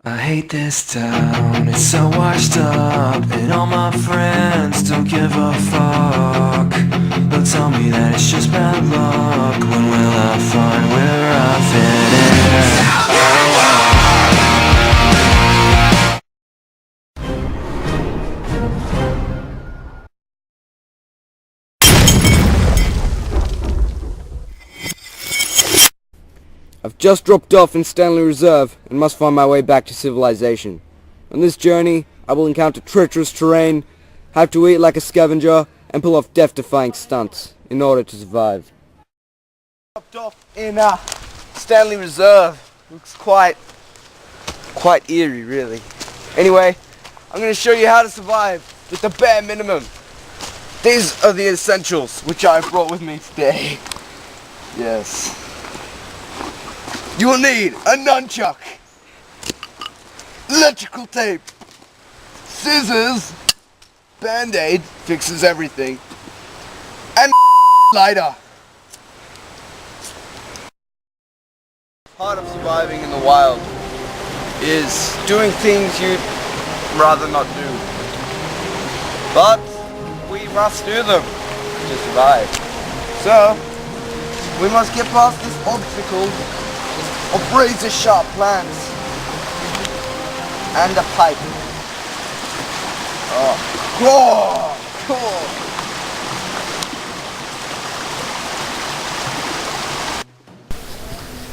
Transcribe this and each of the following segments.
I hate this town, it's so washed up, and all my friends don't give a fuck. They'll tell me that it's just bad luck. When will I find where I fit in? I've just dropped off in Stanley Reserve and must find my way back to civilization. On this journey, I will encounter treacherous terrain, have to eat like a scavenger, and pull off death-defying stunts in order to survive. Dropped off in Stanley Reserve. Looks quite eerie, really. Anyway, I'm going to show you how to survive with the bare minimum. These are the essentials which I've brought with me today. Yes. You will need a nunchuck, electrical tape, scissors, band-aid, fixes everything, and lighter. Part of surviving in the wild is doing things you'd rather not do. But we must do them to survive. So, we must get past this obstacle of razor-sharp plants and a pipe. Oh, cool.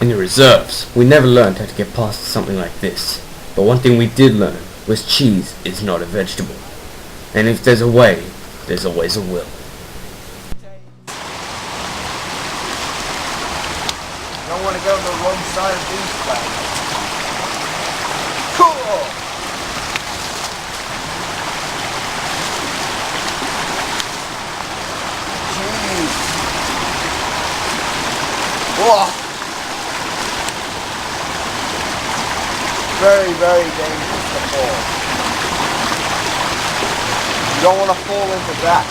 In the reserves, we never learned how to get past something like this. But one thing we did learn was cheese is not a vegetable. And if there's a way, there's always a will. Don't want to go to the wrong side of these plants. Cool! Jeez. Whoa. Very, very dangerous to fall. You don't want to fall into that.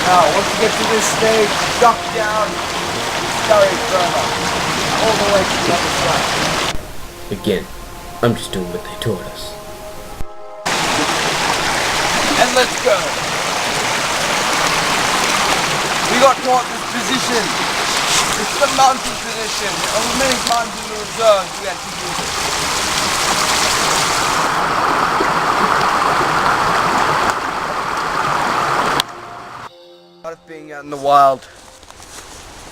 Now, once you get to this stage, duck down, scurry further, all the way to the other side. Again, I'm just doing what they taught us. And let's go! We got taught this position. It's the mountain position. Of many times in the reserves we had to use it. Part of being out in the wild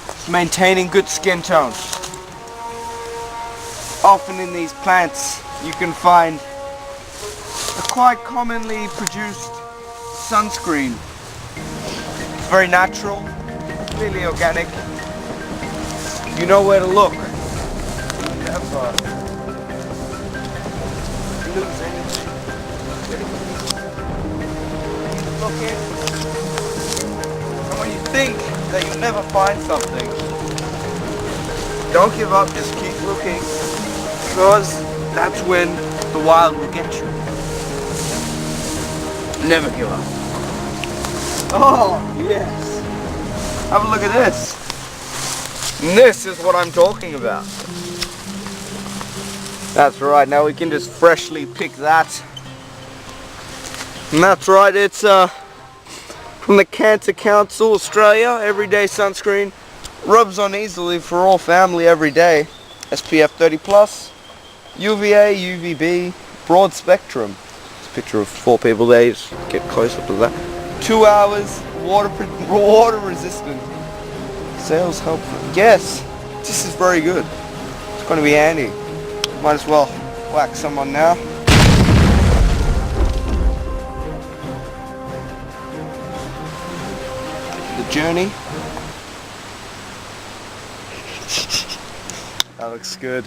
is maintaining good skin tone. Often in these plants you can find a quite commonly produced sunscreen. It's very natural, completely organic. You know where to look. You never lose anything. Keep looking. And when you think that you'll never find something, don't give up, just keep looking. Because that's when the wild will get you. Never give up. Oh, yes. Have a look at this. This is what I'm talking about. That's right, now we can just freshly pick that. And that's right, it's from the Cancer Council Australia, everyday sunscreen. Rubs on easily for all family every day. SPF 30+, UVA, UVB, broad spectrum. It's a picture of 4 people there, just get close up to that. 2 hours, water resistant. Sales helpful. Yes, this is very good. It's going to be handy. Might as well whack someone now. The journey. That looks good.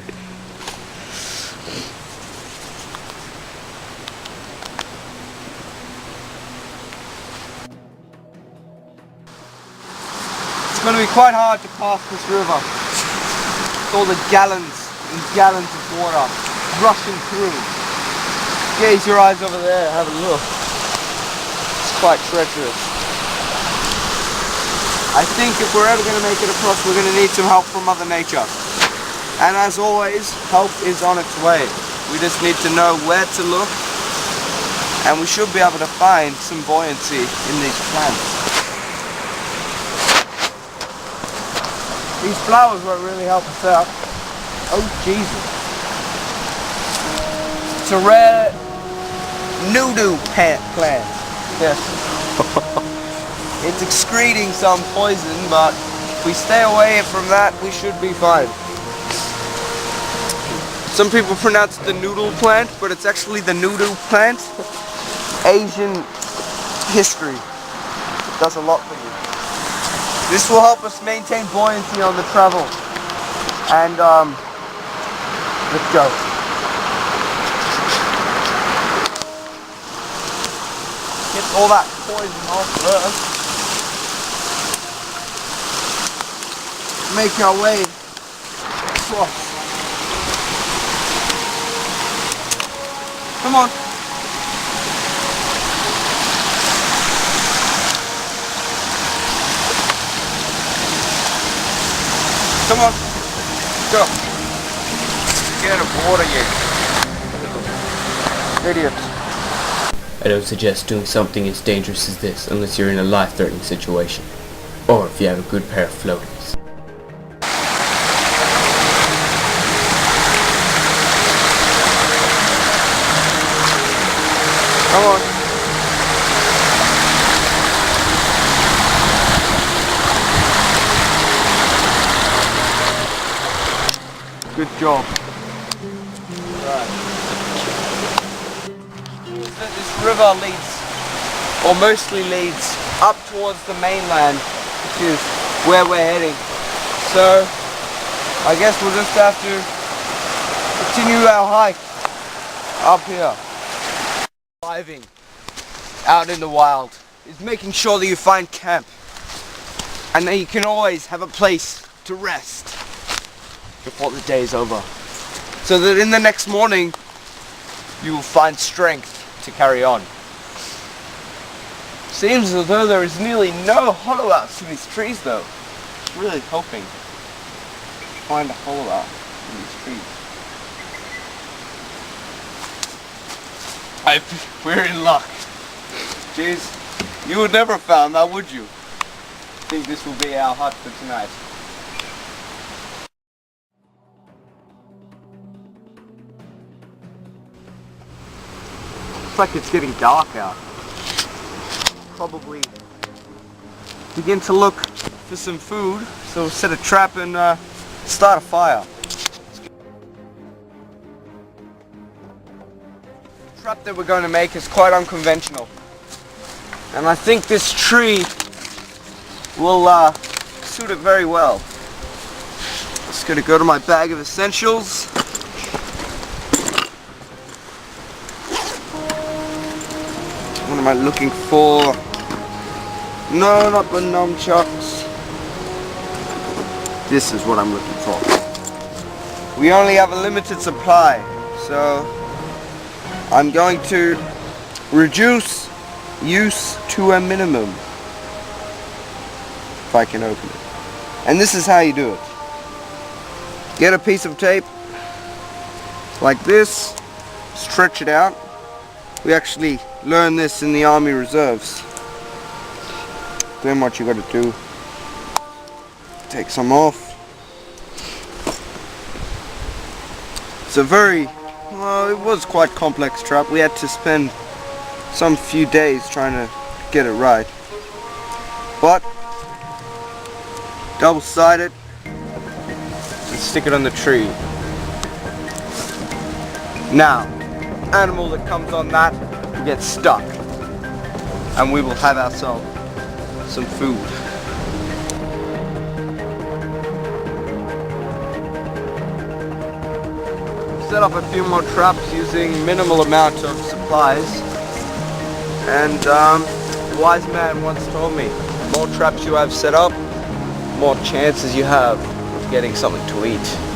It's going to be quite hard to pass this river. With all the gallons and gallons of water rushing through. Gaze your eyes over there, have a look. It's quite treacherous. I think if we're ever going to make it across, we're going to need some help from Mother Nature. And as always, help is on its way. We just need to know where to look, and we should be able to find some buoyancy in these plants. These flowers won't really help us out. Oh Jesus. It's a rare noodoo plant. Yes. It's excreting some poison, but if we stay away from that, we should be fine. Some people pronounce it the noodle plant, but it's actually the noodoo plant. Asian history. It does a lot for you. This will help us maintain buoyancy on the travel. And, let's go. Get all that poison off first. Make our way across. Come on. Come on. Go. Get aboard again. Idiots. I don't suggest doing something as dangerous as this unless you're in a life-threatening situation, or if you have a good pair of floaties. Come on. Good job. Right. This river leads, or mostly leads, up towards the mainland, which is where we're heading. So, I guess we'll just have to continue our hike up here. Surviving out in the wild is making sure that you find camp, and that you can always have a place to rest before the day is over, so that in the next morning you will find strength to carry on. Seems as though there is nearly no hollow outs in these trees though. I'm really hoping to find a hollow out in these trees. We're in luck. Jeez, you would never have found that, would you? I think this will be our hut for tonight. Looks like it's getting dark out. Probably begin to look for some food, so we'll set a trap and start a fire. The trap that we're going to make is quite unconventional, and I think this tree will suit it very well. Just gonna go to my bag of essentials. What am I looking for? No, not the nunchucks. This is what I'm looking for. We only have a limited supply, so I'm going to reduce use to a minimum. If I can open it. And this is how you do it. Get a piece of tape like this, stretch it out. We actually learned this in the Army Reserves. Then what you got to do, take some off. It's a very, well, it was quite complex trap. We had to spend some few days trying to get it right. But double-sided, and stick it on the tree. Now, animal that comes on that will get stuck, and we will have ourselves some food. Set up a few more traps using minimal amount of supplies, and a wise man once told me, the more traps you have set up, more chances you have of getting something to eat.